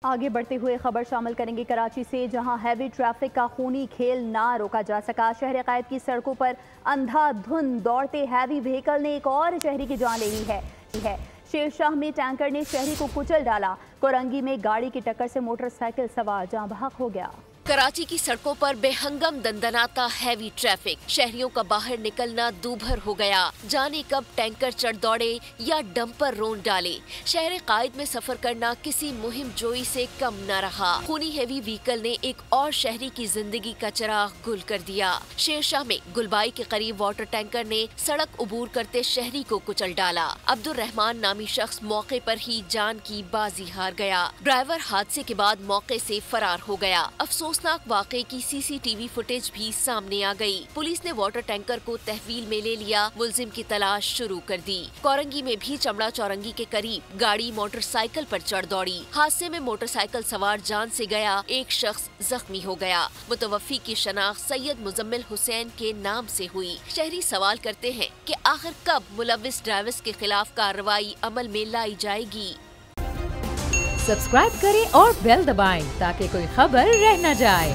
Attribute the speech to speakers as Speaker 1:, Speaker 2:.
Speaker 1: आगे बढ़ते हुए खबर शामिल करेंगे कराची से, जहां हैवी ट्रैफिक का खूनी खेल ना रोका जा सका। शहर कायद की सड़कों पर अंधाधुंध दौड़ते हैवी व्हीकल ने एक और शहरी की जान ले ली है। शेरशाह में टैंकर ने शहरी को कुचल डाला। कोरंगी में गाड़ी की टक्कर से मोटरसाइकिल सवार जाँ बहक हो गया।
Speaker 2: कराची की सड़कों पर बेहंगम दंदनाता हैवी ट्रैफिक, शहरियों का बाहर निकलना दूभर हो गया। जाने कब टैंकर चढ़ दौड़े या डंपर रोन डाले। शहर कायद में सफर करना किसी मुहिम जोई से कम न रहा। खूनी हैवी व्हीकल ने एक और शहरी की जिंदगी का चिराग गुल कर दिया। शेरशाह में गुलबाई के करीब वाटर टैंकर ने सड़क उबूर करते शहरी को कुचल डाला। अब्दुल रहमान नामी शख्स मौके पर ही जान की बाजी हार गया। ड्राइवर हादसे के बाद मौके से फरार हो गया। अफसोसनाक वाकये की सीसीटीवी फुटेज भी सामने आ गई। पुलिस ने वाटर टैंकर को तहवील में ले लिया, मुलजिम की तलाश शुरू कर दी। कोरंगी में भी चमड़ा चौरंगी के करीब गाड़ी मोटरसाइकिल पर चढ़ दौड़ी। हादसे में मोटरसाइकिल सवार जान से गया, एक शख्स जख्मी हो गया। मुतवफ्फी की शनाख्त सैयद मुजम्मिल हुसैन के नाम से हुई। शहरी सवाल करते हैं कि आखिर कब मुलव्विस ड्राइवर्स के खिलाफ कार्रवाई अमल में लाई जाएगी।
Speaker 3: सब्सक्राइब करें और बेल दबाएं ताकि कोई खबर रह न जाए।